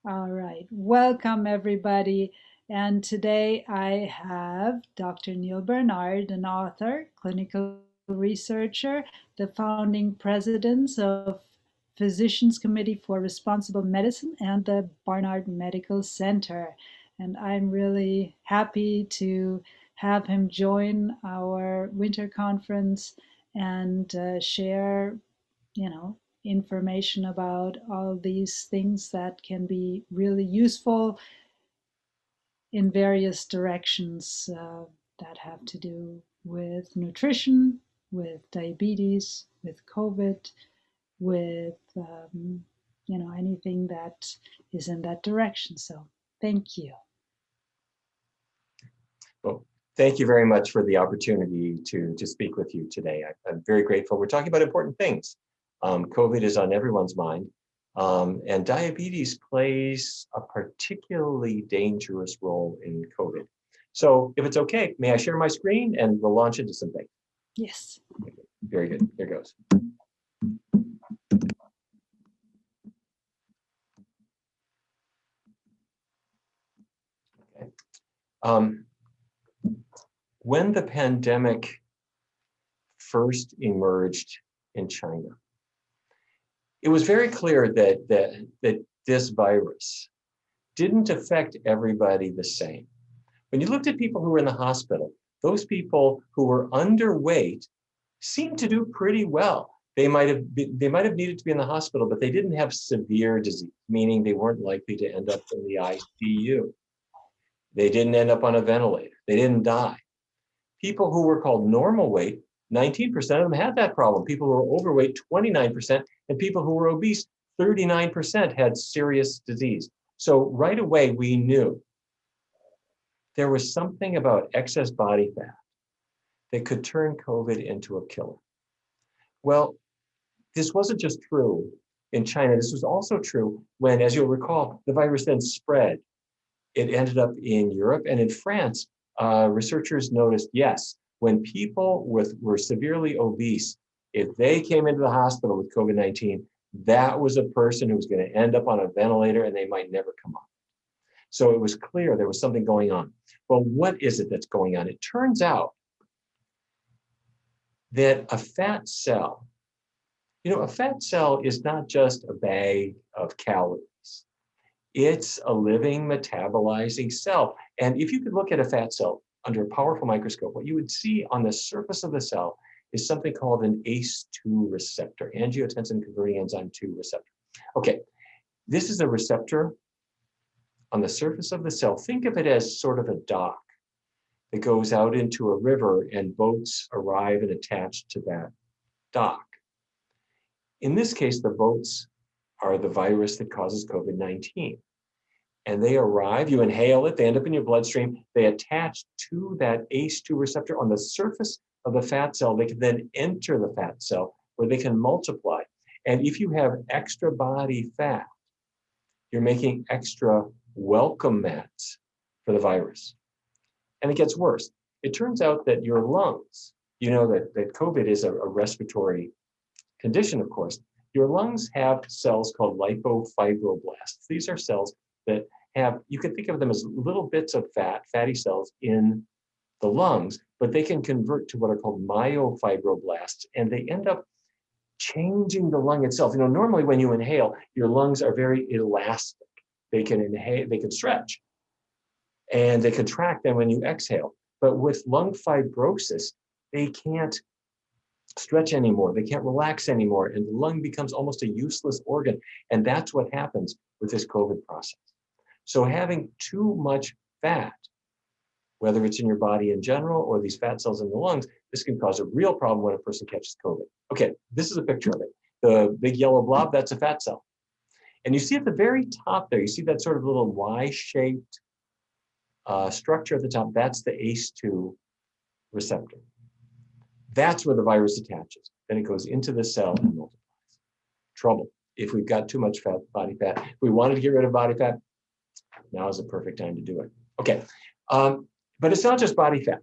All right. Welcome, everybody. And today I have Dr. Neil Bernard, an author, clinical researcher, the founding president of Physicians Committee for Responsible Medicine and the Barnard Medical Center. And I'm really happy to have him join our winter conference and share information about all these things that can be really useful in various directions that have to do with nutrition, with diabetes, with COVID, with anything that is in that direction. So thank you. Well, thank you very much for the opportunity to speak with you today. I'm very grateful. We're talking about important things. COVID is on everyone's mind, and diabetes plays a particularly dangerous role in COVID. So if it's okay, may I share my screen and we'll launch into some things? Yes. Very good. Here goes. Okay. When the pandemic first emerged in China, it was very clear that this virus didn't affect everybody the same. When you looked at people who were in the hospital, those people who were underweight seemed to do pretty well. They might have needed to be in the hospital, but they didn't have severe disease, meaning they weren't likely to end up in the ICU. They didn't end up on a ventilator. They didn't die. People who were called normal weight, 19% of them had that problem. People who were overweight, 29%, and people who were obese, 39% had serious disease. So right away, we knew there was something about excess body fat that could turn COVID into a killer. Well, this wasn't just true in China. This was also true when, as you'll recall, the virus then spread. It ended up in Europe and in France. Researchers noticed, yes, when people were severely obese, if they came into the hospital with COVID-19, that was a person who was going to end up on a ventilator and they might never come off. So it was clear there was something going on. Well, what is it that's going on? It turns out that a fat cell, a fat cell is not just a bag of calories. It's a living, metabolizing cell. And if you could look at a fat cell under a powerful microscope, what you would see on the surface of the cell is something called an ACE2 receptor, angiotensin converting enzyme 2 receptor. Okay, this is a receptor on the surface of the cell. Think of it as sort of a dock that goes out into a river and boats arrive and attach to that dock. In this case, the boats are the virus that causes COVID-19. And they arrive, you inhale it, they end up in your bloodstream, they attach to that ACE2 receptor on the surface of the fat cell. They can then enter the fat cell where they can multiply. And if you have extra body fat, you're making extra welcome mats for the virus. And it gets worse. It turns out that your lungs, you know that COVID is a respiratory condition, of course. Your lungs have cells called lipofibroblasts. These are cells that have, you can think of them as little bits of fatty cells in the lungs, but they can convert to what are called myofibroblasts, and they end up changing the lung itself. Normally when you inhale, your lungs are very elastic. They can inhale, they can stretch, and they contract then when you exhale. But with lung fibrosis, they can't stretch anymore. They can't relax anymore. And the lung becomes almost a useless organ. And that's what happens with this COVID process. So having too much fat, whether it's in your body in general or these fat cells in the lungs, this can cause a real problem when a person catches COVID. Okay, this is a picture of it. The big yellow blob, that's a fat cell. And you see at the very top there, you see that sort of little Y-shaped structure at the top, that's the ACE2 receptor. That's where the virus attaches. Then it goes into the cell and multiplies. Trouble. If we've got too much body fat, if we wanted to get rid of body fat, now is the perfect time to do it. Okay, but it's not just body fat.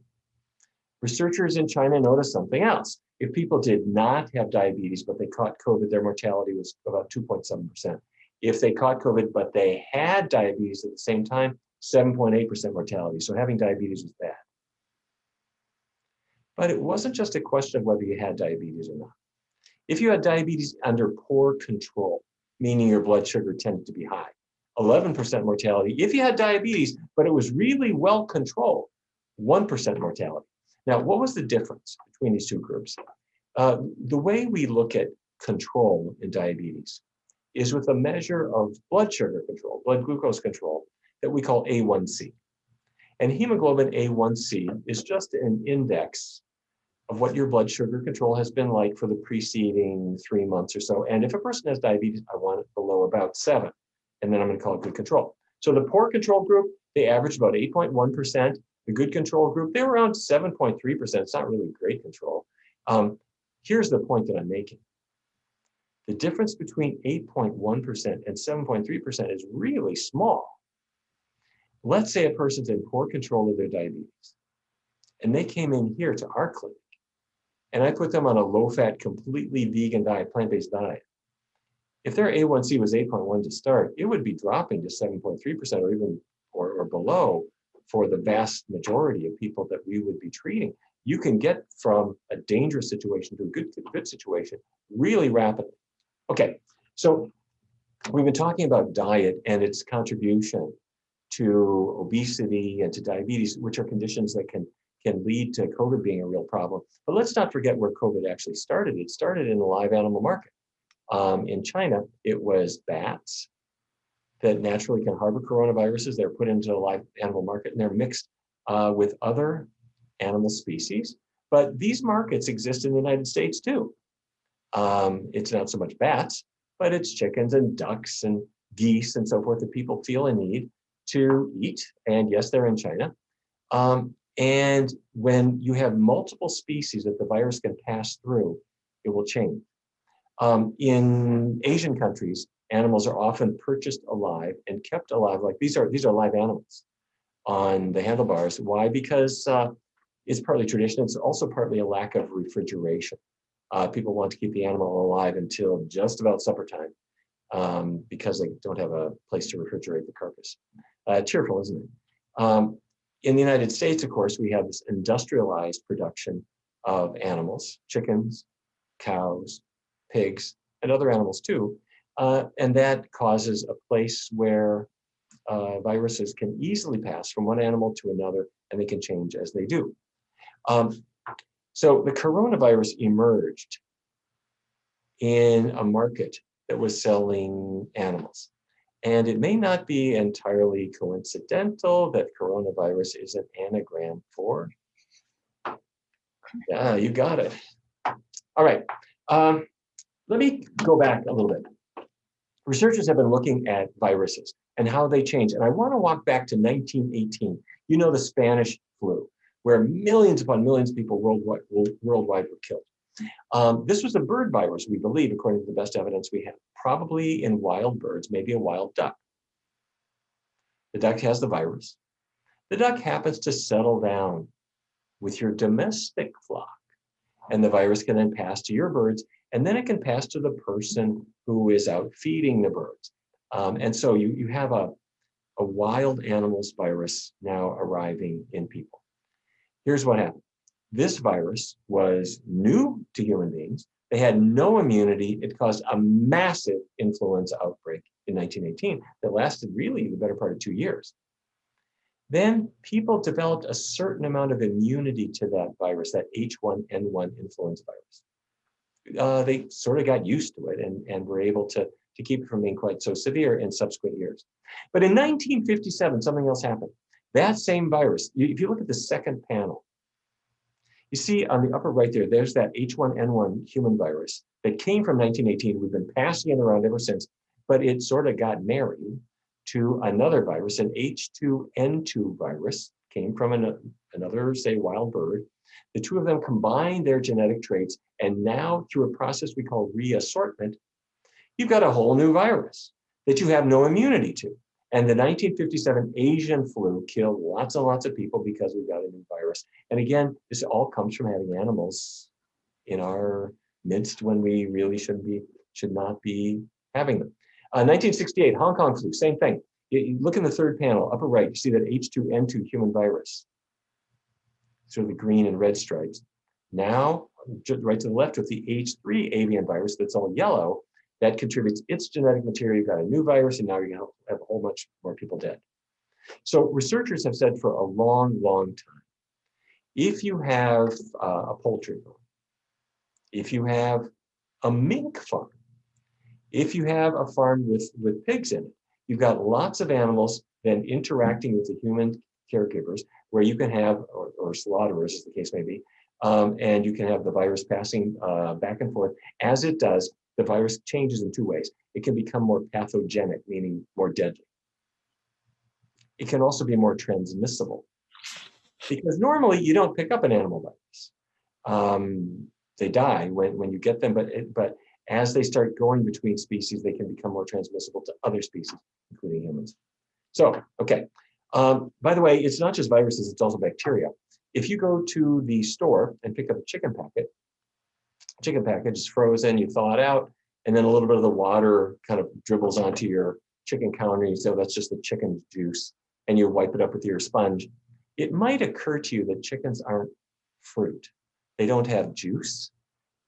Researchers in China noticed something else. If people did not have diabetes, but they caught COVID, their mortality was about 2.7%. If they caught COVID, but they had diabetes at the same time, 7.8% mortality. So having diabetes was bad. But it wasn't just a question of whether you had diabetes or not. If you had diabetes under poor control, meaning your blood sugar tended to be high, 11% mortality. If you had diabetes, but it was really well controlled, 1% mortality. Now, what was the difference between these two groups? The way we look at control in diabetes is with a measure of blood sugar control, blood glucose control, that we call A1C. And hemoglobin A1C is just an index of what your blood sugar control has been like for the preceding 3 months or so. And if a person has diabetes, I want it below about 7, and then I'm going to call it good control. So the poor control group, they averaged about 8.1%. The good control group, they were around 7.3%. It's not really great control. Here's the point that I'm making. The difference between 8.1% and 7.3% is really small. Let's say a person's in poor control of their diabetes, and they came in here to our clinic, and I put them on a low-fat, completely vegan diet, plant-based diet. If their A1C was 8.1 to start, it would be dropping to 7.3% or even or below for the vast majority of people that we would be treating. You can get from a dangerous situation to a good situation really rapidly. Okay, so we've been talking about diet and its contribution to obesity and to diabetes, which are conditions that can lead to COVID being a real problem. But let's not forget where COVID actually started. It started in the live animal market. In China, it was bats that naturally can harbor coronaviruses. They're put into the live animal market and they're mixed with other animal species. But these markets exist in the United States too. It's not so much bats, but it's chickens and ducks and geese and so forth that people feel a need to eat. And yes, they're in China. And when you have multiple species that the virus can pass through, it will change. In Asian countries, animals are often purchased alive and kept alive. Like these are live animals on the handlebars. Why? Because it's partly tradition. It's also partly a lack of refrigeration. People want to keep the animal alive until just about supper time because they don't have a place to refrigerate the carcass. Cheerful, isn't it? In the United States, of course, we have this industrialized production of animals, chickens, cows, pigs, and other animals too. And that causes a place where viruses can easily pass from one animal to another, and they can change as they do. So the coronavirus emerged in a market that was selling animals. And it may not be entirely coincidental that coronavirus is an anagram for. Yeah, you got it. All right. Let me go back a little bit. Researchers have been looking at viruses and how they change. And I want to walk back to 1918. You know, the Spanish flu, where millions upon millions of people worldwide were killed. This was a bird virus, we believe, according to the best evidence we have, probably in wild birds, maybe a wild duck. The duck has the virus. The duck happens to settle down with your domestic flock, and the virus can then pass to your birds, and then it can pass to the person who is out feeding the birds. And so you have a wild animals virus now arriving in people. Here's what happened. This virus was new to human beings. They had no immunity. It caused a massive influenza outbreak in 1918 that lasted really the better part of 2 years. Then people developed a certain amount of immunity to that virus, that H1N1 influenza virus. They sort of got used to it and were able to keep it from being quite so severe in subsequent years. But in 1957, something else happened. That same virus, if you look at the second panel, you see on the upper right there, there's that H1N1 human virus that came from 1918. We've been passing it around ever since, but it sort of got married to another virus, an H2N2 virus, came from another, say, wild bird. The two of them combined their genetic traits, and now through a process we call reassortment, you've got a whole new virus that you have no immunity to. And the 1957 Asian flu killed lots and lots of people because we've got a new virus. And again, this all comes from having animals in our midst when we really should not be having them. 1968, Hong Kong flu, same thing. You look in the third panel, upper right, you see that H2N2 human virus. Sort of the green and red stripes. Now, right to the left with the H3 avian virus that's all yellow, that contributes its genetic material. You've got a new virus, and now you're going to have a whole bunch more people dead. So researchers have said for a long, long time, if you have a poultry farm, if you have a mink farm, if you have a farm with pigs in it, you've got lots of animals then interacting with the human caregivers, where you can have, or slaughterers as the case may be, and you can have the virus passing back and forth. As it does, the virus changes in two ways. It can become more pathogenic, meaning more deadly. It can also be more transmissible, because normally you don't pick up an animal virus. They die when you get them, but as they start going between species, they can become more transmissible to other species, including humans. So, okay. By the way, it's not just viruses, it's also bacteria. If you go to the store and pick up a chicken package is frozen, you thaw it out, and then a little bit of the water kind of dribbles onto your chicken counter, and you say, oh, that's just the chicken juice, and you wipe it up with your sponge. It might occur to you that chickens aren't fruit. They don't have juice.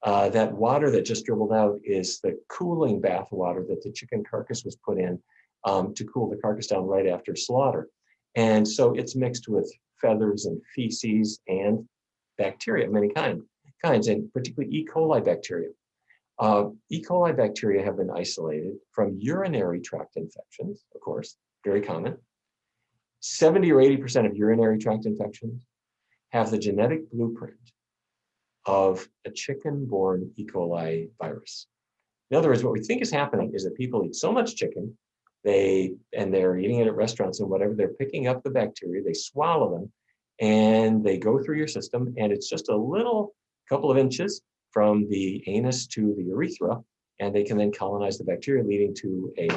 That water that just dribbled out is the cooling bath water that the chicken carcass was put in to cool the carcass down right after slaughter. And so it's mixed with feathers and feces and bacteria of many kinds, and particularly E. coli bacteria. E. coli bacteria have been isolated from urinary tract infections, of course, very common. 70 or 80% of urinary tract infections have the genetic blueprint of a chicken-borne E. coli virus. In other words, what we think is happening is that people eat so much chicken, they're eating it at restaurants and whatever, they're picking up the bacteria, they swallow them, and they go through your system, and it's just a little couple of inches from the anus to the urethra, and they can then colonize the bacteria, leading to a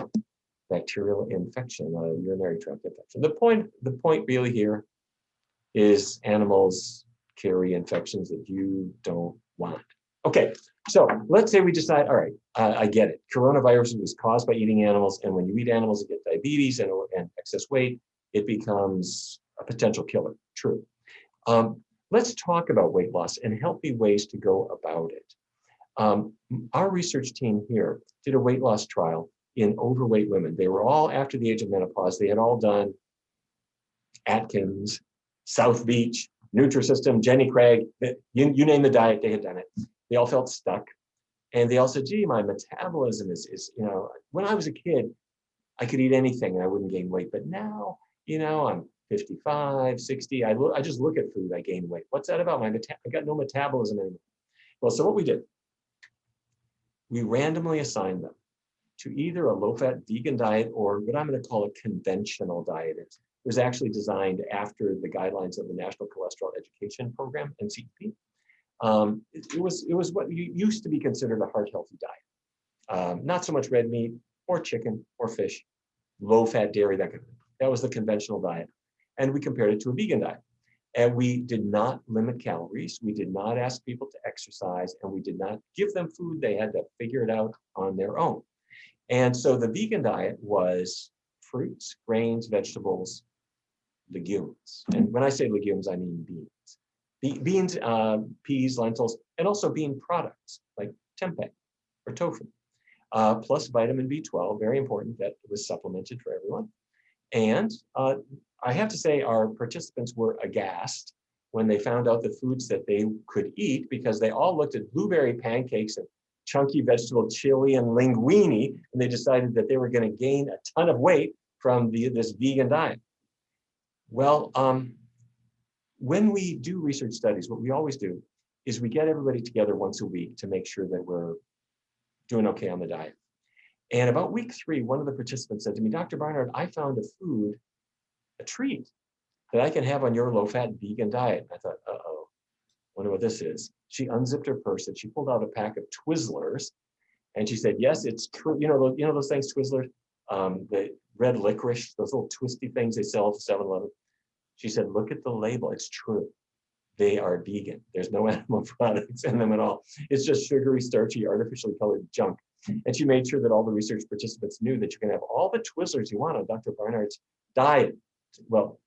bacterial infection, a urinary tract infection. The point really here is animals carry infections that you don't want. Okay, so let's say we decide, all right, I get it. Coronavirus was caused by eating animals, and when you eat animals, you get diabetes and excess weight. It becomes a potential killer. True. Let's talk about weight loss and healthy ways to go about it. Our research team here did a weight loss trial in overweight women. They were all after the age of menopause. They had all done Atkins, South Beach, Nutrisystem, Jenny Craig, you name the diet, they had done it. They all felt stuck. And they all said, gee, my metabolism is, when I was a kid, I could eat anything and I wouldn't gain weight. But now, I'm 55, 60. I just look at food, I gain weight. What's that about? I got no metabolism anymore. Well, so what we did, we randomly assigned them to either a low-fat vegan diet or what I'm going to call a conventional diet. It was actually designed after the guidelines of the National Cholesterol Education Program, NCEP. It was what used to be considered a heart-healthy diet. Not so much red meat or chicken or fish, low-fat dairy, that kind of thing. That was the conventional diet. And we compared it to a vegan diet. And we did not limit calories. We did not ask people to exercise, and we did not give them food. They had to figure it out on their own. And so the vegan diet was fruits, grains, vegetables, legumes. And when I say legumes, I mean beans. Beans, peas, lentils, and also bean products like tempeh or tofu, plus vitamin B12, very important, that was supplemented for everyone. And I have to say our participants were aghast when they found out the foods that they could eat, because they all looked at blueberry pancakes and chunky vegetable chili and linguine, and they decided that they were going to gain a ton of weight from this vegan diet. Well, when we do research studies, what we always do is we get everybody together once a week to make sure that we're doing okay on the diet. And about week 3, one of the participants said to me, Dr. Barnard, I found a treat that I can have on your low-fat vegan diet. I thought, uh-oh, wonder what this is. She unzipped her purse and she pulled out a pack of Twizzlers, and she said, yes, it's true. You know those things, Twizzlers, the red licorice, those little twisty things they sell at 7-Eleven. She said, look at the label. It's true. They are vegan. There's no animal products in them at all. It's just sugary, starchy, artificially colored junk. And she made sure that all the research participants knew that you can have all the Twizzlers you want on Dr. Barnard's diet. Well,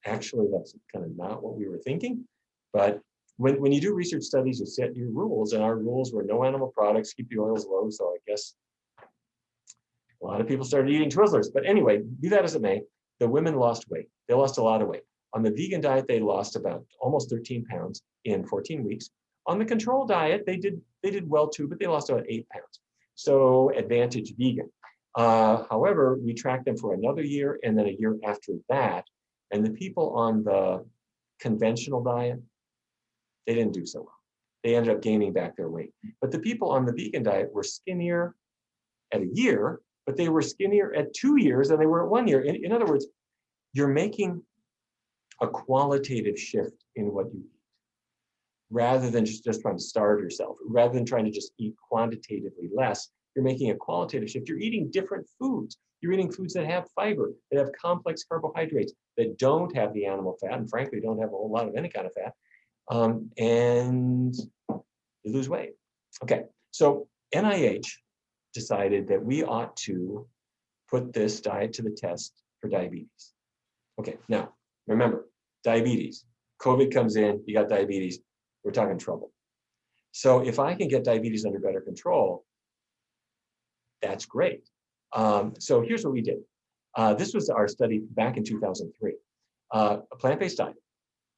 actually, that's kind of not what we were thinking. But when you do research studies, you set your rules, and our rules were no animal products, keep the oils low. So I guess a lot of people started eating Twizzlers. But anyway, be that as it may, the women lost weight. They lost a lot of weight. On the vegan diet, they lost about almost 13 pounds in 14 weeks. On the control diet, they did well too, but they lost about 8 pounds. So advantage vegan. However, we tracked them for another year and then a year after that. And the people on the conventional diet, they didn't do so well. They ended up gaining back their weight. But the people on the vegan diet were skinnier at a year, but they were skinnier at 2 years than they were at 1 year. In other words, you're making a qualitative shift in what you eat, rather than just trying to starve yourself, rather than trying to just eat quantitatively less. You're making a qualitative shift. You're eating different foods. You're eating foods that have fiber, that have complex carbohydrates, that don't have the animal fat, and frankly, don't have a whole lot of any kind of fat, and you lose weight. Okay, so NIH decided that we ought to put this diet to the test for diabetes. Okay, now, remember, diabetes, COVID comes in, you got diabetes, we're talking trouble. So if I can get diabetes under better control, that's great. So here's what we did. This was our study back in 2003. A plant-based diet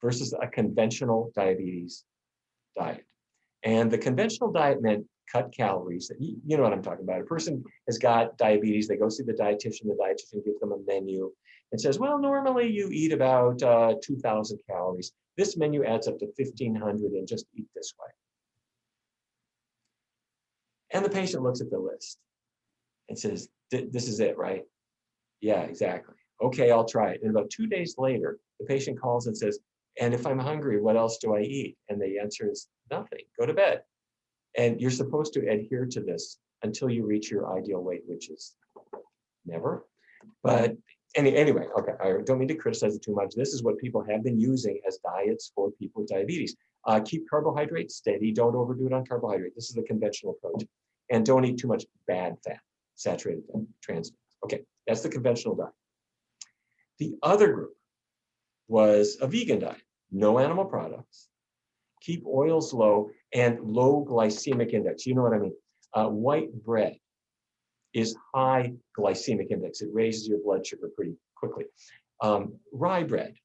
versus a conventional diabetes diet. And the conventional diet meant cut calories. You know what I'm talking about. A person has got diabetes, they go see the dietitian gives them a menu and says, well, normally you eat about 2,000 calories. This menu adds up to 1,500 and just eat this way. And the patient looks at the list and says, this is it, right? Yeah, exactly. Okay, I'll try it. And about 2 days later, the patient calls and says, and if I'm hungry, what else do I eat? And the answer is nothing, go to bed. And you're supposed to adhere to this until you reach your ideal weight, which is never. But anyway, okay, I don't mean to criticize it too much. This is what people have been using as diets for people with diabetes. Keep carbohydrates steady. Don't overdo it on carbohydrate. This is the conventional approach. And don't eat too much bad fat, saturated fat, trans fat. Okay, that's the conventional diet. The other group was a vegan diet. No animal products. Keep oils low and low glycemic index. You know what I mean? White bread is high glycemic index. It raises your blood sugar pretty quickly. Rye bread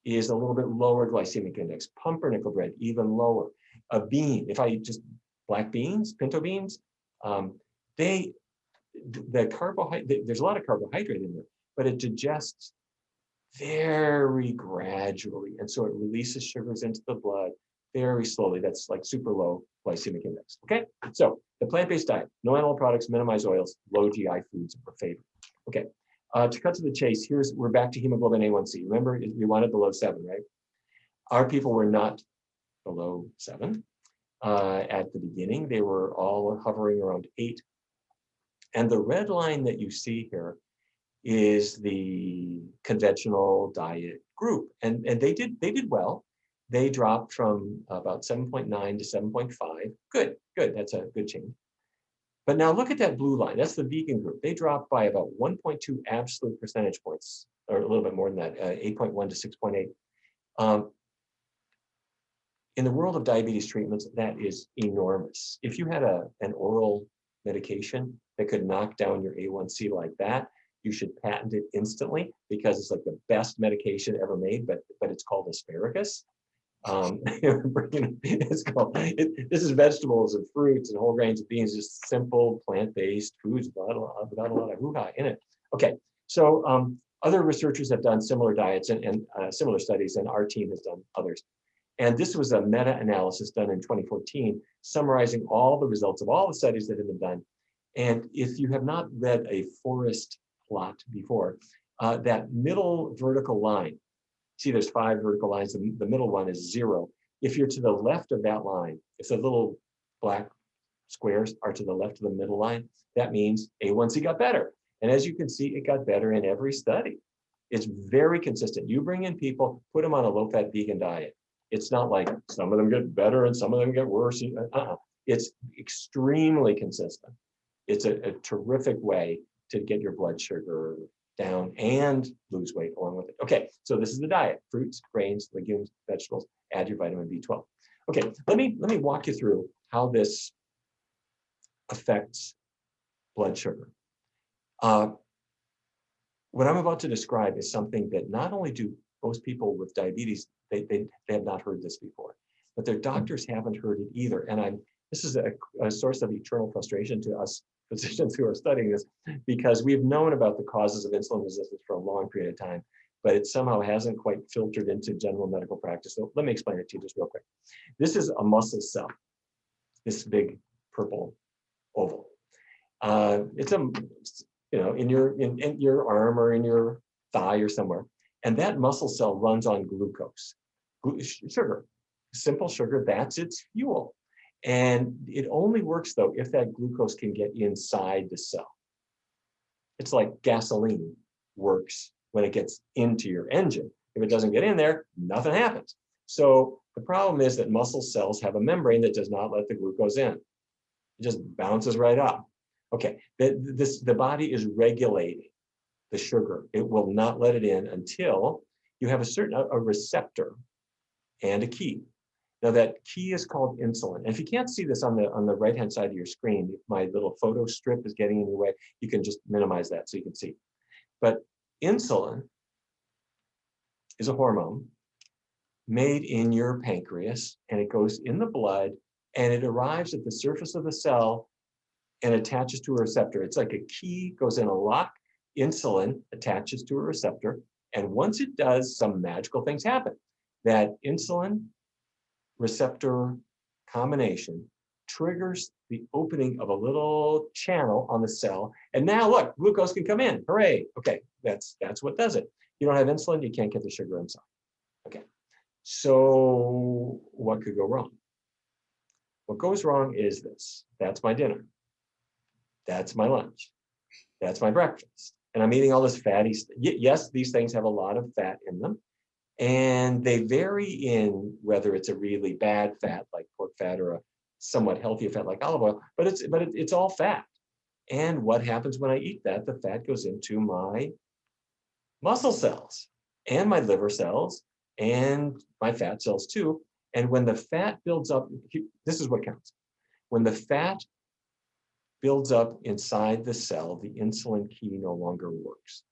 is a little bit lower glycemic index. Pumpernickel bread, even lower. A bean, if I eat just black beans, pinto beans, there's a lot of carbohydrate in there, but it digests very gradually. And so it releases sugars into the blood very slowly. That's like super low glycemic index. Okay, so the plant-based diet, no animal products, minimize oils, low GI foods are favored. Okay, to cut to the chase, we're back to hemoglobin A1C. Remember, we wanted below 7, right? Our people were not below 7 at the beginning. They were all hovering around 8. And the red line that you see here is the conventional diet group. And they did well. They dropped from about 7.9 to 7.5. Good, that's a good change. But now look at that blue line. That's the vegan group. They dropped by about 1.2 absolute percentage points, or a little bit more than that, 8.1 to 6.8. In the world of diabetes treatments, that is enormous. If you had an oral medication that could knock down your A1C like that, you should patent it instantly, because it's like the best medication ever made, but it's called asparagus. It's called, this is vegetables and fruits and whole grains and beans, just simple plant-based foods without a lot of hoo-ha in it. Okay, so other researchers have done similar diets and similar studies, and our team has done others. And this was a meta-analysis done in 2014, summarizing all the results of all the studies that have been done. And if you have not read a forest plot before, that middle vertical line, see there's 5 vertical lines, the middle one is 0. If you're to the left of that line, if the little black squares are to the left of the middle line, that means A1C got better. And as you can see, it got better in every study. It's very consistent. You bring in people, put them on a low-fat vegan diet. It's not like some of them get better and some of them get worse. It's extremely consistent. It's a terrific way to get your blood sugar down and lose weight along with it. Okay, so this is the diet: fruits, grains, legumes, vegetables. Add your vitamin B12. Okay, let me walk you through how this affects blood sugar. What I'm about to describe is something that not only do most people with diabetes, they have not heard this before, but their doctors haven't heard it either. And this is a source of eternal frustration to us physicians who are studying this, because we've known about the causes of insulin resistance for a long period of time, but it somehow hasn't quite filtered into general medical practice. So let me explain it to you just real quick. This is a muscle cell, this big purple oval. It's in your arm or in your thigh or somewhere, and that muscle cell runs on glucose, sugar, simple sugar. That's its fuel, and it only works though if that glucose can get inside the cell. It's like gasoline works when it gets into your engine. If it doesn't get in there, nothing happens. So the problem is that muscle cells have a membrane that does not let the glucose in. It just bounces right up. Okay, the body is regulating the sugar. It will not let it in until you have a receptor and a key. Now that key is called insulin. And if you can't see this on the right-hand side of your screen, if my little photo strip is getting in your way, you can just minimize that so you can see. But insulin is a hormone made in your pancreas, and it goes in the blood, and it arrives at the surface of the cell and attaches to a receptor. It's like a key goes in a lock. Insulin attaches to a receptor, and once it does, some magical things happen. That insulin receptor combination triggers the opening of a little channel on the cell, and now look, glucose can come in. Hooray! Okay, that's what does it. You don't have insulin, you can't get the sugar inside. Okay, so what could go wrong? What goes wrong is this. That's my dinner. That's my lunch. That's my breakfast. And I'm eating all this fatty stuff. Yes, these things have a lot of fat in them. And they vary in whether it's a really bad fat like pork fat or a somewhat healthier fat like olive oil, but it's all fat. And what happens when I eat that? The fat goes into my muscle cells and my liver cells and my fat cells too. And when the fat builds up, this is what counts. When the fat builds up inside the cell, the insulin key no longer works.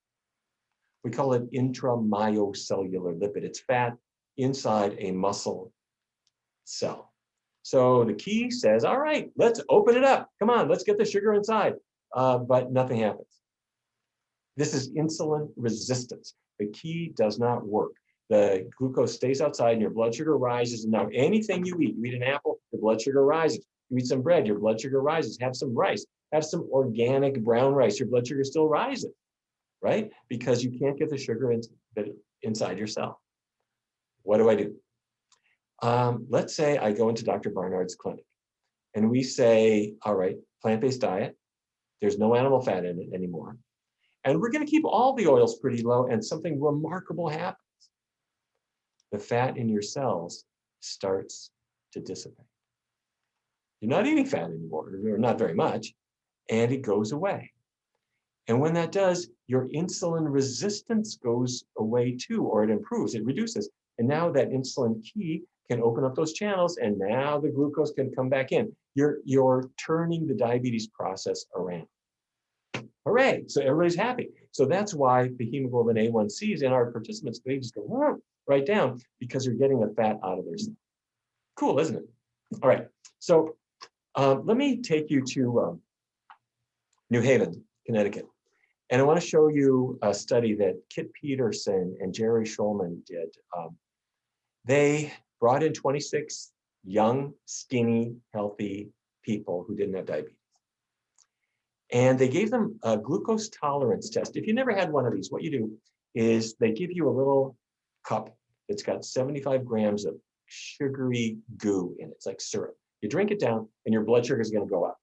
We call it intramyocellular lipid. It's fat inside a muscle cell. So the key says, all right, let's open it up. Come on, let's get the sugar inside. But nothing happens. This is insulin resistance. The key does not work. The glucose stays outside and your blood sugar rises. And now anything you eat an apple, your blood sugar rises. You eat some bread, your blood sugar rises. Have some rice, have some organic brown rice, your blood sugar still rises, right? Because you can't get the sugar inside your cell. What do I do? Let's say I go into Dr. Barnard's clinic and we say, all right, plant-based diet, there's no animal fat in it anymore. And we're going to keep all the oils pretty low, and something remarkable happens. The fat in your cells starts to dissipate. You're not eating fat anymore, or not very much, and it goes away. And when that does, your insulin resistance goes away too, or it improves, it reduces. And now that insulin key can open up those channels, and now the glucose can come back in. You're turning the diabetes process around. Hooray! So everybody's happy. So that's why the hemoglobin A1Cs in our participants, they just go right down because you're getting the fat out of their cell. Cool, isn't it? All right. So let me take you to New Haven, Connecticut. And I want to show you a study that Kit Peterson and Jerry Schulman did. They brought in 26 young, skinny, healthy people who didn't have diabetes. And they gave them a glucose tolerance test. If you never had one of these, what you do is they give you a little cup that's got 75 grams of sugary goo in it. It's like syrup. You drink it down and your blood sugar is going to go up.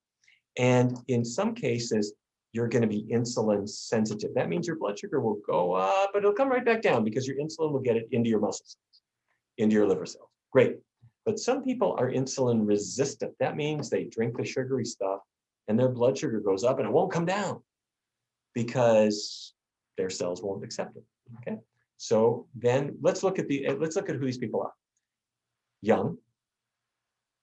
And in some cases, you're going to be insulin sensitive. That means your blood sugar will go up, but it'll come right back down because your insulin will get it into your muscle cells, into your liver cells. Great. But some people are insulin resistant. That means they drink the sugary stuff and their blood sugar goes up and it won't come down because their cells won't accept it. Okay. So then let's look at who these people are. Young,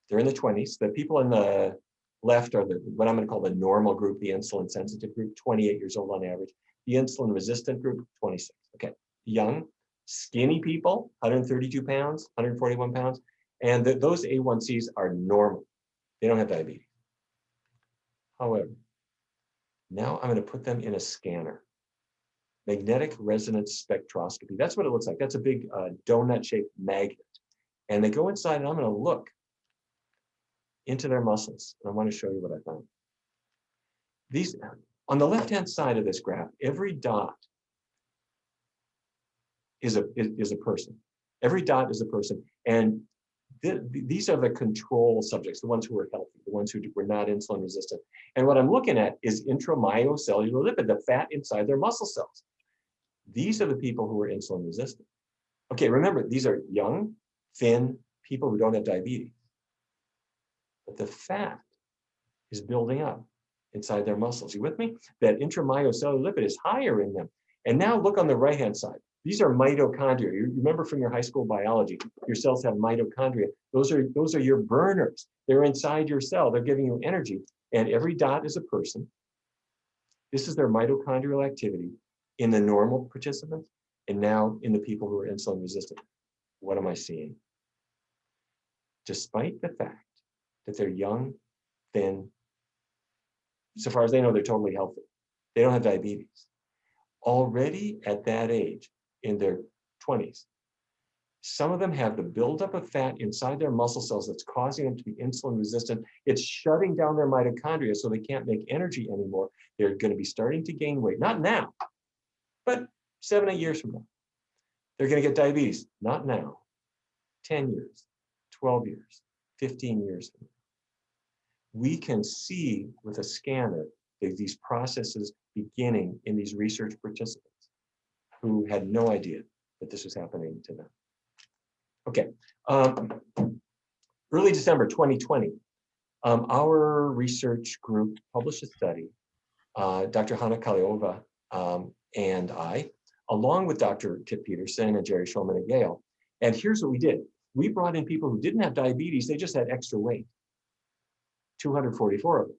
they're in the 20s. The people in the left are what I'm going to call the normal group, the insulin sensitive group, 28 years old on average. The insulin resistant group, 26. Okay. Young, skinny people, 132 pounds, 141 pounds. And those A1Cs are normal. They don't have diabetes. However, now I'm going to put them in a scanner. Magnetic resonance spectroscopy. That's what it looks like. That's a big donut-shaped magnet. And they go inside, and I'm going to look into their muscles. And I want to show you what I found. These, on the left-hand side of this graph, every dot is a person. Every dot is a person. And these are the control subjects, the ones who were healthy, the ones who were not insulin resistant. And what I'm looking at is intramyocellular lipid, the fat inside their muscle cells. These are the people who are insulin resistant. Okay, remember, these are young, thin people who don't have diabetes. But the fat is building up inside their muscles. You with me? That intramyocellular lipid is higher in them. And now look on the right-hand side. These are mitochondria. You remember from your high school biology, your cells have mitochondria. Those are your burners. They're inside your cell. They're giving you energy. And every dot is a person. This is their mitochondrial activity in the normal participants, and now in the people who are insulin resistant. What am I seeing? Despite the fact that they're young, thin, so far as they know, they're totally healthy. They don't have diabetes. Already at that age, in their 20s, some of them have the buildup of fat inside their muscle cells that's causing them to be insulin resistant. It's shutting down their mitochondria so they can't make energy anymore. They're going to be starting to gain weight. Not now, but 7, 8 years from now. They're going to get diabetes. Not now. 10 years, 12 years, 15 years from now. We can see with a scanner these processes beginning in these research participants who had no idea that this was happening to them. Okay, early December 2020, our research group published a study, Dr. Hanna Kaliova and I, along with Dr. Kip Peterson and Jerry Schulman at Yale. And here's what we did. We brought in people who didn't have diabetes, they just had extra weight, 244 of them.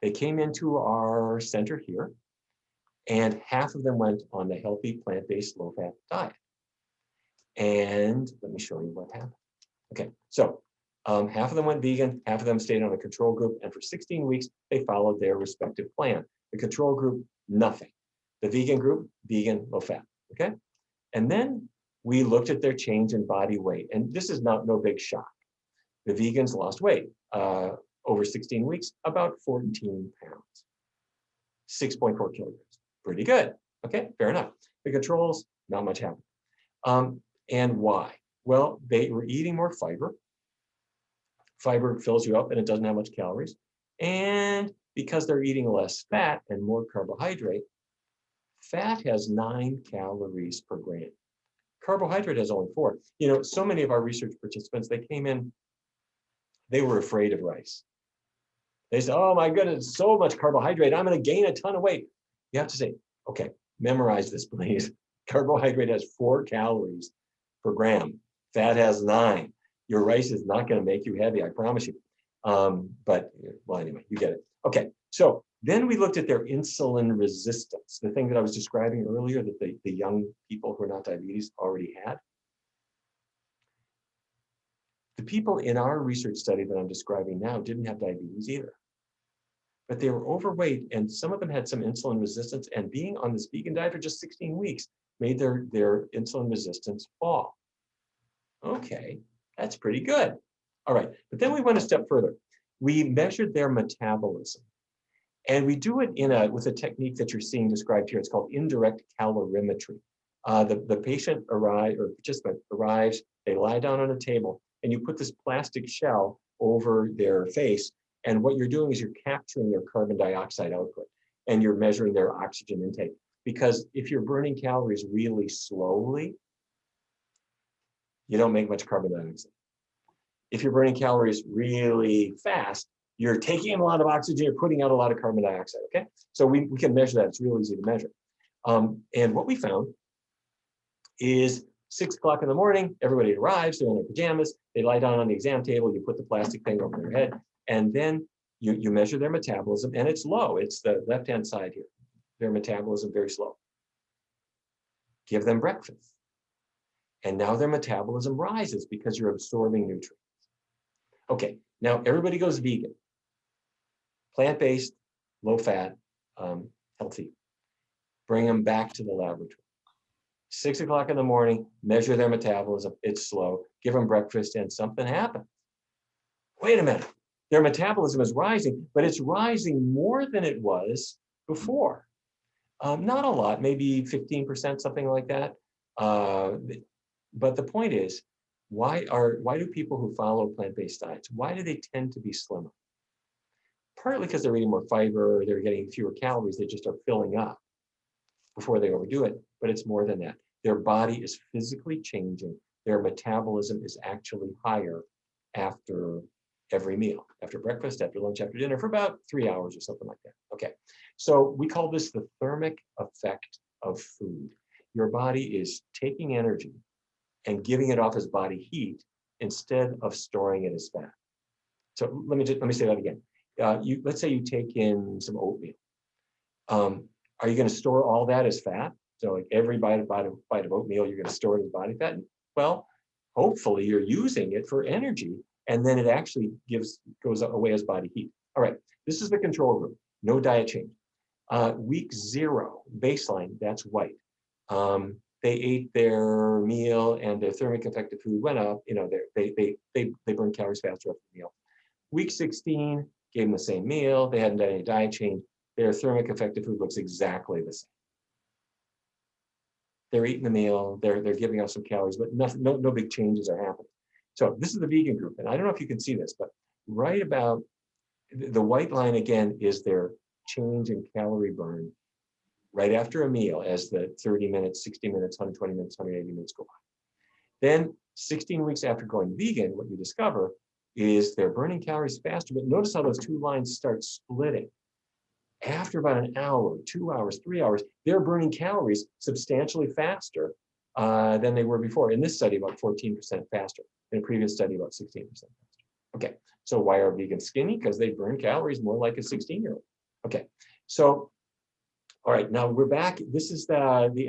They came into our center here, and half of them went on the healthy plant-based low-fat diet. And let me show you what happened. Okay, so half of them went vegan, half of them stayed on a control group, and for 16 weeks, they followed their respective plan. The control group, nothing. The vegan group, vegan, low-fat, okay? And then we looked at their change in body weight, and this is no big shock. The vegans lost weight over 16 weeks, about 14 pounds, 6.4 kilograms. Pretty good. Okay, fair enough. The controls, not much happened. And why? Well, they were eating more fiber. Fiber fills you up and it doesn't have much calories. And because they're eating less fat and more carbohydrate, fat has 9 calories per gram. Carbohydrate has only 4. You know, so many of our research participants, they came in, they were afraid of rice. They said, oh my goodness, so much carbohydrate, I'm going to gain a ton of weight. You have to say, okay, memorize this, please. Carbohydrate has 4 calories per gram. Fat has 9. Your rice is not going to make you heavy, I promise you. But, well, anyway, you get it. Okay, so then we looked at their insulin resistance, the thing that I was describing earlier that the young people who are not diabetes already had. The people in our research study that I'm describing now didn't have diabetes either. But they were overweight, and some of them had some insulin resistance, and being on this vegan diet for just 16 weeks made their insulin resistance fall. Okay, that's pretty good. All right, but then we went a step further. We measured their metabolism, and we do it with a technique that you're seeing described here. It's called indirect calorimetry. The patient participant arrives, they lie down on a table, and you put this plastic shell over their face. And what you're doing is you're capturing their carbon dioxide output and you're measuring their oxygen intake. Because if you're burning calories really slowly, you don't make much carbon dioxide. If you're burning calories really fast, You're taking in a lot of oxygen, you're putting out a lot of carbon dioxide, okay? So we can measure that, it's real easy to measure. And what we found is 6 o'clock in the morning, everybody arrives, they're in their pajamas, they lie down on the exam table, you put the plastic thing over their head, and then you measure their metabolism, and it's low. It's the left-hand side here. Their metabolism very slow. Give them breakfast. And now their metabolism rises because you're absorbing nutrients. Okay, now everybody goes vegan. Plant-based, low-fat, healthy. Bring them back to the laboratory. 6 o'clock in the morning, measure their metabolism, it's slow, give them breakfast, and something happens. Wait a minute, their metabolism is rising, but it's rising more than it was before. Not a lot, maybe 15%, something like that. But the point is, why do people who follow plant-based diets, why do they tend to be slimmer? Partly because they're eating more fiber, they're getting fewer calories, they just are filling up before they overdo it, but it's more than that. Their body is physically changing. Their metabolism is actually higher after every meal, after breakfast, after lunch, after dinner, for about 3 hours or something like that. Okay, so we call this the thermic effect of food. Your body is taking energy and giving it off as body heat instead of storing it as fat. So let me say that again. Let's say you take in some oatmeal. Are you going to store all that as fat? So like every bite of oatmeal, you're going to store it as body fat? Well, hopefully you're using it for energy, and then it actually goes away as body heat. All right, this is the control group. No diet change. Week 0, baseline, that's white. They ate their meal and their thermic effect of food went up. You know, they burn calories faster after the meal. Week 16, gave them the same meal. They hadn't done any diet change. Their thermic effect of food looks exactly the same. They're eating the meal, they're giving off some calories, but no big changes are happening. So this is the vegan group, and I don't know if you can see this, but right about the white line again is their change in calorie burn right after a meal as the 30 minutes, 60 minutes, 120 minutes, 180 minutes go by. Then 16 weeks after going vegan, what you discover is they're burning calories faster, but notice how those two lines start splitting. After about an hour, 2 hours, 3 hours, they're burning calories substantially faster than they were before. In this study, about 14% faster. In a previous study, about 16% faster. Okay, so why are vegans skinny? Because they burn calories more like a 16-year-old. Okay, so, all right, now we're back. This is the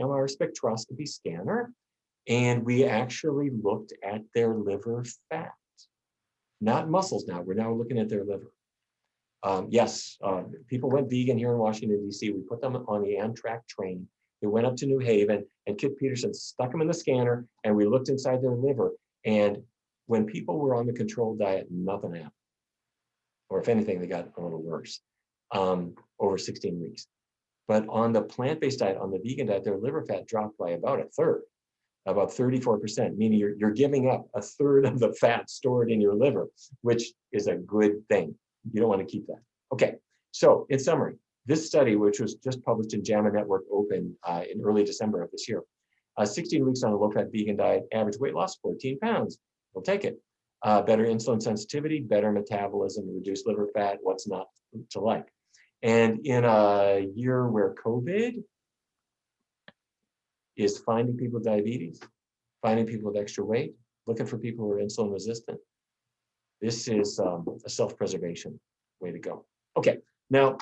MR spectroscopy scanner, and we actually looked at their liver fat. Not muscles now, we're now looking at their liver. Yes, people went vegan here in Washington, D.C. We put them on the Amtrak train. They went up to New Haven, and Kit Peterson stuck them in the scanner, and we looked inside their liver. And when people were on the controlled diet, nothing happened. Or if anything, they got a little worse over 16 weeks. But on the plant-based diet, on the vegan diet, their liver fat dropped by about a third, about 34%, meaning you're giving up a third of the fat stored in your liver, which is a good thing. You don't want to keep that. Okay, so in summary, this study, which was just published in JAMA Network Open in early December of this year, 16 weeks on a low-fat vegan diet, average weight loss, 14 pounds. We'll take it. Better insulin sensitivity, better metabolism, reduced liver fat, what's not to like. And in a year where COVID is finding people with diabetes, finding people with extra weight, looking for people who are insulin resistant, this is a self-preservation way to go. Okay, now,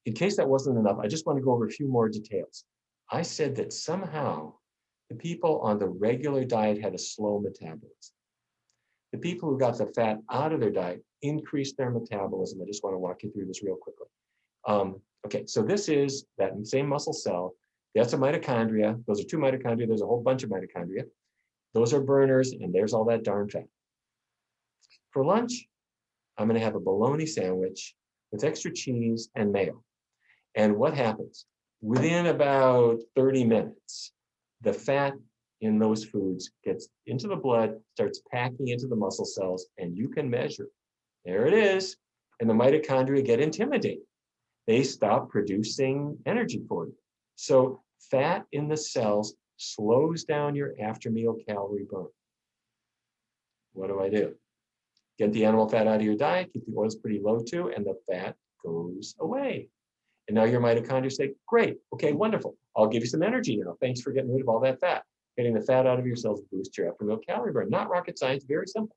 in case that wasn't enough, I just want to go over a few more details. I said that somehow the people on the regular diet had a slow metabolism. The people who got the fat out of their diet increased their metabolism. I just want to walk you through this real quickly. Okay, so this is that same muscle cell. That's a mitochondria. Those are 2 mitochondria. There's a whole bunch of mitochondria. Those are burners, and there's all that darn fat. For lunch, I'm going to have a bologna sandwich with extra cheese and mayo. And what happens? Within about 30 minutes, the fat in those foods gets into the blood, starts packing into the muscle cells, and you can measure. There it is. And the mitochondria get intimidated. They stop producing energy for you. So fat in the cells slows down your after meal calorie burn. What do? Get the animal fat out of your diet, keep the oils pretty low too, and the fat goes away. And now your mitochondria say, great, okay, wonderful. I'll give you some energy now. Thanks for getting rid of all that fat. Getting the fat out of your cells boosts your after-meal calorie burn. Not rocket science, very simple.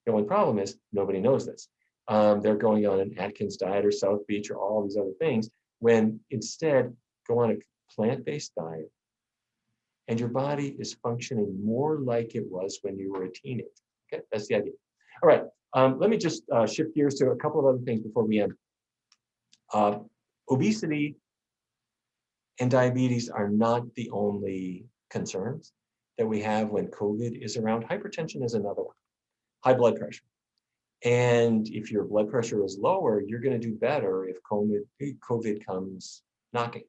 The only problem is nobody knows this. They're going on an Atkins diet or South Beach or all these other things, when instead go on a plant-based diet and your body is functioning more like it was when you were a teenager. Okay, that's the idea. All right, let me just shift gears to a couple of other things before we end. Obesity and diabetes are not the only concerns that we have when COVID is around. Hypertension is another one, high blood pressure. And if your blood pressure is lower, you're going to do better if COVID comes knocking.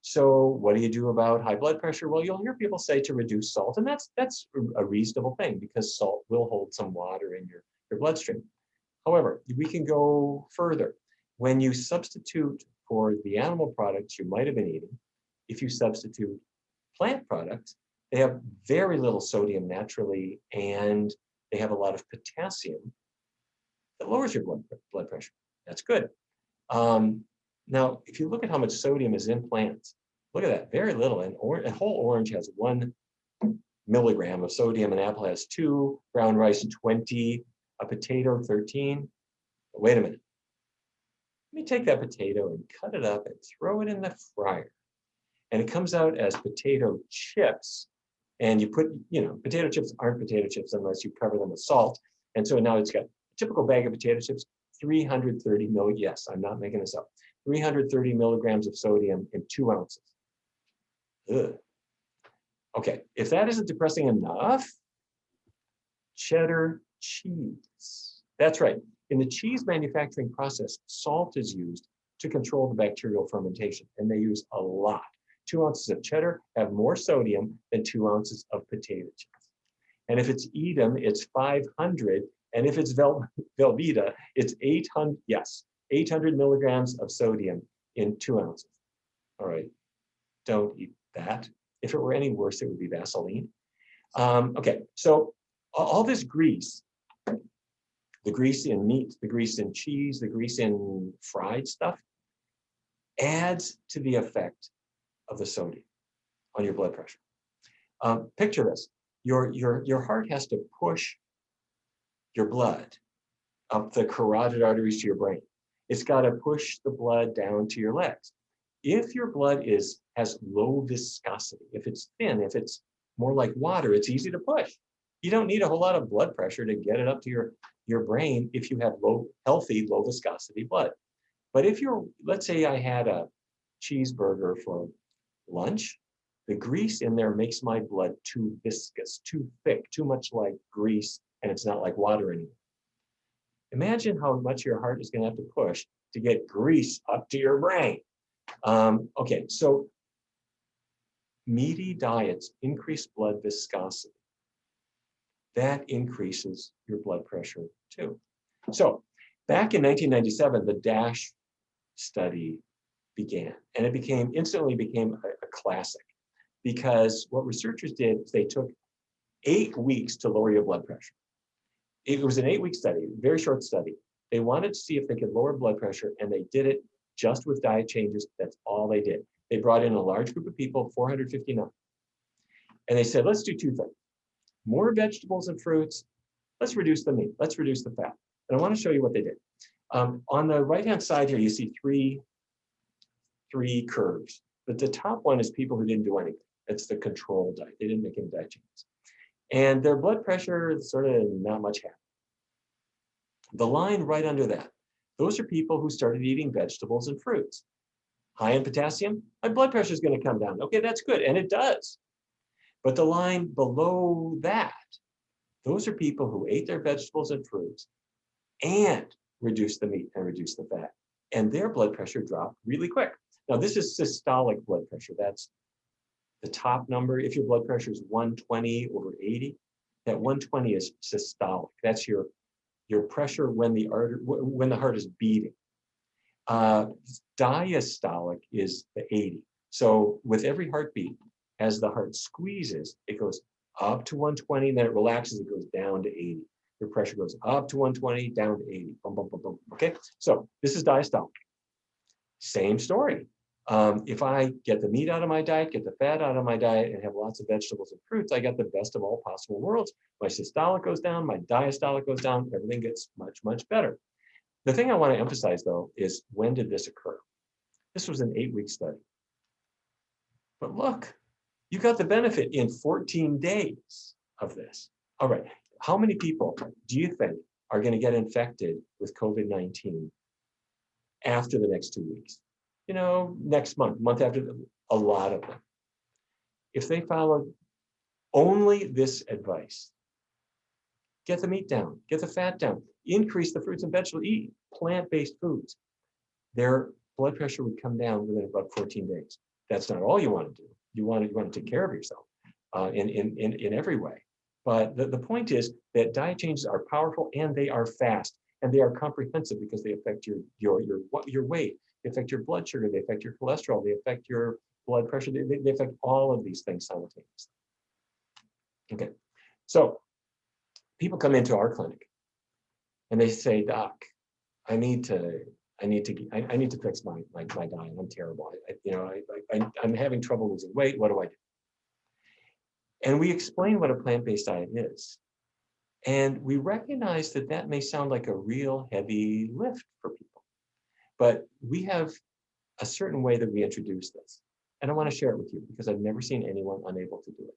So what do you do about high blood pressure? Well, you'll hear people say to reduce salt, and that's a reasonable thing because salt will hold some water in your bloodstream. However, we can go further. When you substitute for the animal products you might have been eating, if you substitute plant products, they have very little sodium naturally, and they have a lot of potassium that lowers your blood pressure. That's good. Now, if you look at how much sodium is in plants, look at that, very little. And a whole orange has 1 milligram of sodium, an apple has 2, brown rice 20, a potato 13. But wait a minute. Let me take that potato and cut it up and throw it in the fryer. And it comes out as potato chips. And you put, potato chips aren't potato chips unless you cover them with salt. And so now it's got a typical bag of potato chips, 330 yes, I'm not making this up, 330 milligrams of sodium in 2 ounces. Ugh. Okay, if that isn't depressing enough, cheddar cheese. That's right. In the cheese manufacturing process, salt is used to control the bacterial fermentation, and they use a lot. 2 ounces of cheddar have more sodium than 2 ounces of potato chips. And if it's Edam, it's 500. And if it's Velveeta, it's 800, yes, 800 milligrams of sodium in 2 ounces. All right, don't eat that. If it were any worse, it would be Vaseline. Okay, so all this grease, the grease in meat, the grease in cheese, the grease in fried stuff, adds to the effect of the sodium on your blood pressure. Picture this, your heart has to push your blood up the carotid arteries to your brain. It's got to push the blood down to your legs. If your blood has low viscosity, if it's thin, if it's more like water, it's easy to push. You don't need a whole lot of blood pressure to get it up to your brain if you have healthy, low viscosity blood. But if let's say I had a cheeseburger for lunch, the grease in there makes my blood too viscous, too thick, too much like grease, and it's not like water anymore. Imagine how much your heart is going to have to push to get grease up to your brain. Okay, so meaty diets increase blood viscosity. That increases your blood pressure too. So back in 1997, the DASH study began, and it instantly became a classic, because what researchers did is they took 8 weeks to lower your blood pressure. It was an 8-week study, very short study. They wanted to see if they could lower blood pressure, and they did it just with diet changes. That's all they did. They brought in a large group of people, 459. And they said, let's do 2 things. More vegetables and fruits. Let's reduce the meat. Let's reduce the fat. And I want to show you what they did. On the right-hand side here, you see three curves. But the top one is people who didn't do anything. It's the control diet. They didn't make any diet changes. And their blood pressure is sort of not much happening. The line right under that, those are people who started eating vegetables and fruits. High in potassium, my blood pressure is going to come down. Okay, that's good, and it does. But the line below that, those are people who ate their vegetables and fruits and reduced the meat and reduced the fat. And their blood pressure dropped really quick. Now, this is systolic blood pressure. That's the top number. If your blood pressure is 120 over 80, that 120 is systolic. That's your pressure when the heart is beating. Diastolic is the 80. So with every heartbeat, as the heart squeezes, it goes up to 120, then it relaxes, it goes down to 80. Your pressure goes up to 120, down to 80. Boom, boom, boom, boom. Okay, so this is diastolic. Same story. If I get the meat out of my diet, get the fat out of my diet, and have lots of vegetables and fruits, I get the best of all possible worlds. My systolic goes down, my diastolic goes down, everything gets much, much better. The thing I want to emphasize, though, is when did this occur? This was an 8-week study. But look, you got the benefit in 14 days of this. All right, how many people do you think are going to get infected with COVID-19 after the next 2 weeks? You know, next month after, a lot of them. If they followed only this advice, get the meat down, get the fat down, increase the fruits and vegetables, eat plant-based foods, their blood pressure would come down within about 14 days. That's not all you want to do. You want to take care of yourself in every way. But the point is that diet changes are powerful and they are fast and they are comprehensive because they affect your weight, they affect your blood sugar, they affect your cholesterol, they affect your blood pressure, they affect all of these things simultaneously. Okay, so people come into our clinic and they say, Doc, I need to fix my diet. I'm terrible. I'm having trouble losing weight. What do I do? And we explain what a plant-based diet is. And we recognize that that may sound like a real heavy lift for people. But we have a certain way that we introduce this. And I want to share it with you because I've never seen anyone unable to do it.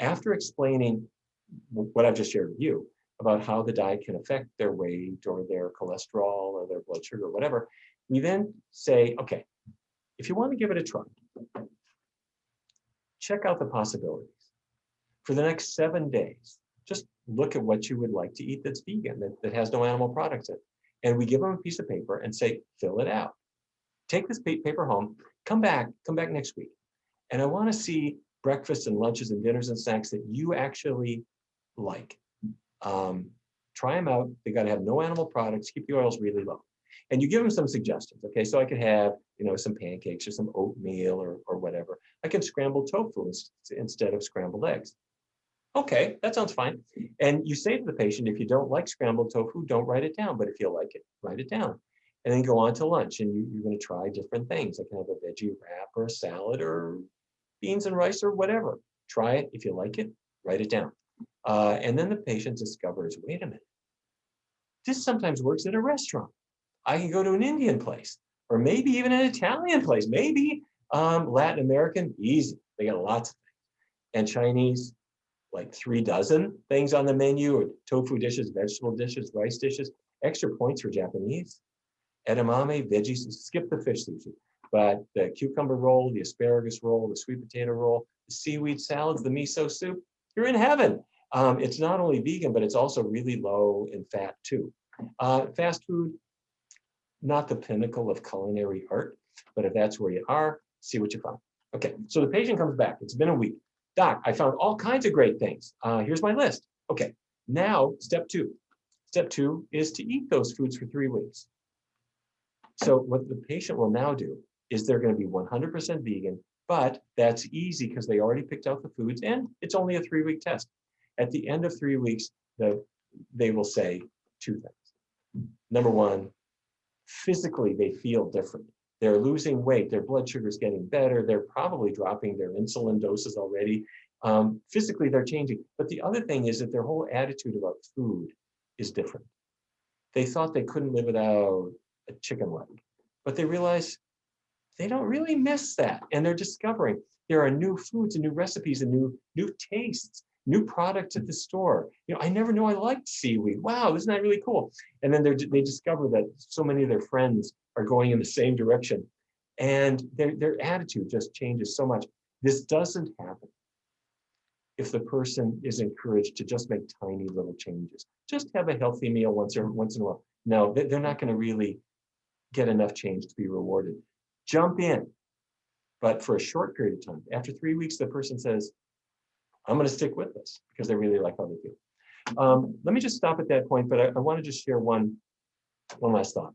After explaining what I've just shared with you about how the diet can affect their weight or their cholesterol or their blood sugar or whatever, we then say, okay, if you want to give it a try, check out the possibilities. For the next 7 days, just look at what you would like to eat that's vegan, that has no animal products in it. And we give them a piece of paper and say, fill it out. Take this paper home, come back next week. And I want to see breakfasts and lunches and dinners and snacks that you actually like. Try them out. They got to have no animal products, keep the oils really low. And you give them some suggestions. Okay, so I could have, some pancakes or some oatmeal or whatever. I can scramble tofu instead of scrambled eggs. Okay, that sounds fine. And you say to the patient, if you don't like scrambled tofu, don't write it down. But if you like it, write it down. And then go on to lunch and you're going to try different things. I can have a veggie wrap or a salad or beans and rice or whatever. Try it. If you like it, write it down. And then the patient discovers, wait a minute, this sometimes works at a restaurant. I can go to an Indian place or maybe even an Italian place, maybe Latin American, easy. They got lots of things. And Chinese, like 3 dozen things on the menu, or tofu dishes, vegetable dishes, rice dishes, extra points for Japanese. Edamame, veggies, skip the fish sushi. But the cucumber roll, the asparagus roll, the sweet potato roll, the seaweed salads, the miso soup, you're in heaven. It's not only vegan, but it's also really low in fat too. Fast food, not the pinnacle of culinary art, but if that's where you are, see what you find. Okay, so the patient comes back. It's been a week. Doc, I found all kinds of great things. Here's my list. Okay, now step 2. Step 2 is to eat those foods for 3 weeks. So what the patient will now do is they're going to be 100% vegan, but that's easy because they already picked out the foods and it's only a 3-week test. At the end of 3 weeks, they will say 2 things. Number 1, physically they feel different. They're losing weight, their blood sugar is getting better, they're probably dropping their insulin doses already. Physically they're changing. But the other thing is that their whole attitude about food is different. They thought they couldn't live without a chicken leg, but they realize they don't really miss that. And they're discovering there are new foods and new recipes and new tastes, new products at the store. I never knew I liked seaweed. Wow, isn't that really cool? And then they discover that so many of their friends are going in the same direction. And their attitude just changes so much. This doesn't happen if the person is encouraged to just make tiny little changes. Just have a healthy meal once in a while. No, they're not going to really get enough change to be rewarded. Jump in, but for a short period of time. After 3 weeks, the person says, I'm going to stick with this because they really like how they feel. Let me just stop at that point, but I want to just share one last thought.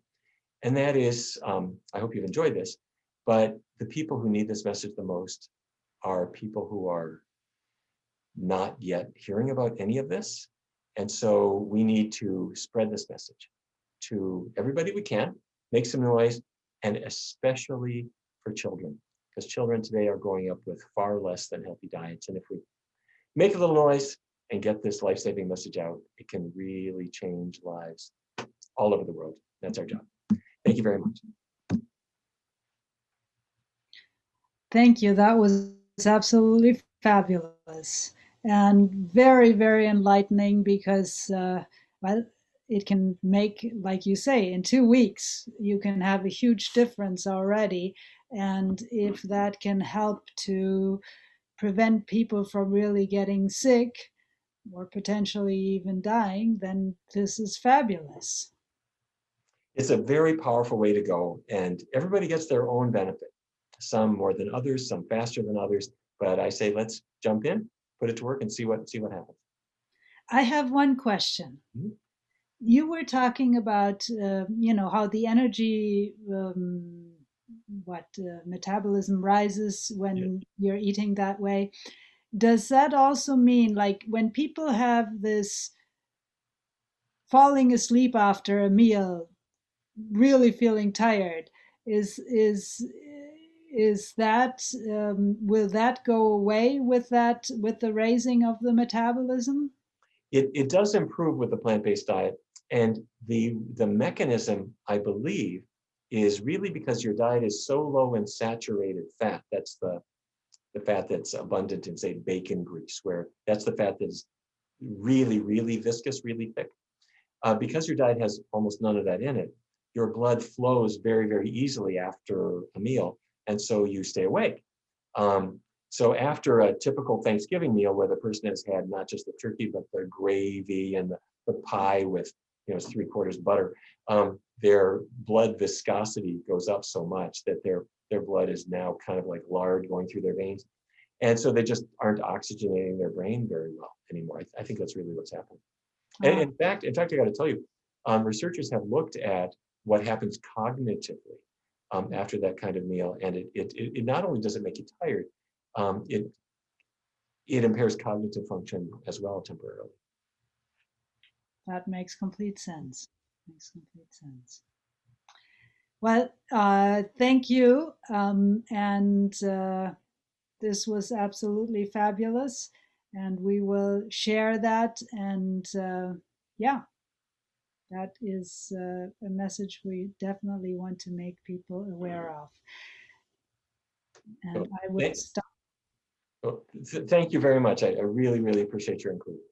And that is, I hope you've enjoyed this, but the people who need this message the most are people who are not yet hearing about any of this And so we need to spread this message to everybody we can, make some noise, and especially for children, because children today are growing up with far less than healthy diets. And if we make a little noise and get this life-saving message out, it can really change lives all over the world. That's our job. Thank you very much. Thank you. That was absolutely fabulous and very, very enlightening because, well, it can make, like you say, in 2 weeks, you can have a huge difference already. And if that can help to prevent people from really getting sick or potentially even dying, then this is fabulous. It's a very powerful way to go, and everybody gets their own benefit. Some more than others, some faster than others. But I say let's jump in, put it to work, and see what happens. I have one question. Mhm. You were talking about, how the energy, metabolism rises Yeah. when you're eating that way. Does that also mean, like, when people have this falling asleep after a meal, really feeling tired, is is is that will that go away with the raising of the metabolism? It does improve with the plant-based diet, and the mechanism, I believe, is really because your diet is so low in saturated fat. That's the fat that's abundant in, say, bacon grease, where that's the fat that is really, really viscous, really thick. Because your diet has almost none of that in it, your blood flows very, very easily after a meal, and so you stay awake. Um, so after a typical Thanksgiving meal, where the person has had not just the turkey but the gravy and the pie with it's 3/4 butter, their blood viscosity goes up so much that their blood is now kind of like lard going through their veins, and so they just aren't oxygenating their brain very well anymore. I think that's really what's happening. And Ah, in fact, I got to tell you, researchers have looked at what happens cognitively after that kind of meal, and it not only does it make you tired, it impairs cognitive function as well temporarily. that makes complete sense. Makes complete sense. Well, thank you. And this was absolutely fabulous. And we will share that. And yeah, that is a message we definitely want to make people aware of. And So I will thank, stop. thank you very much. I really, really appreciate your inclusion.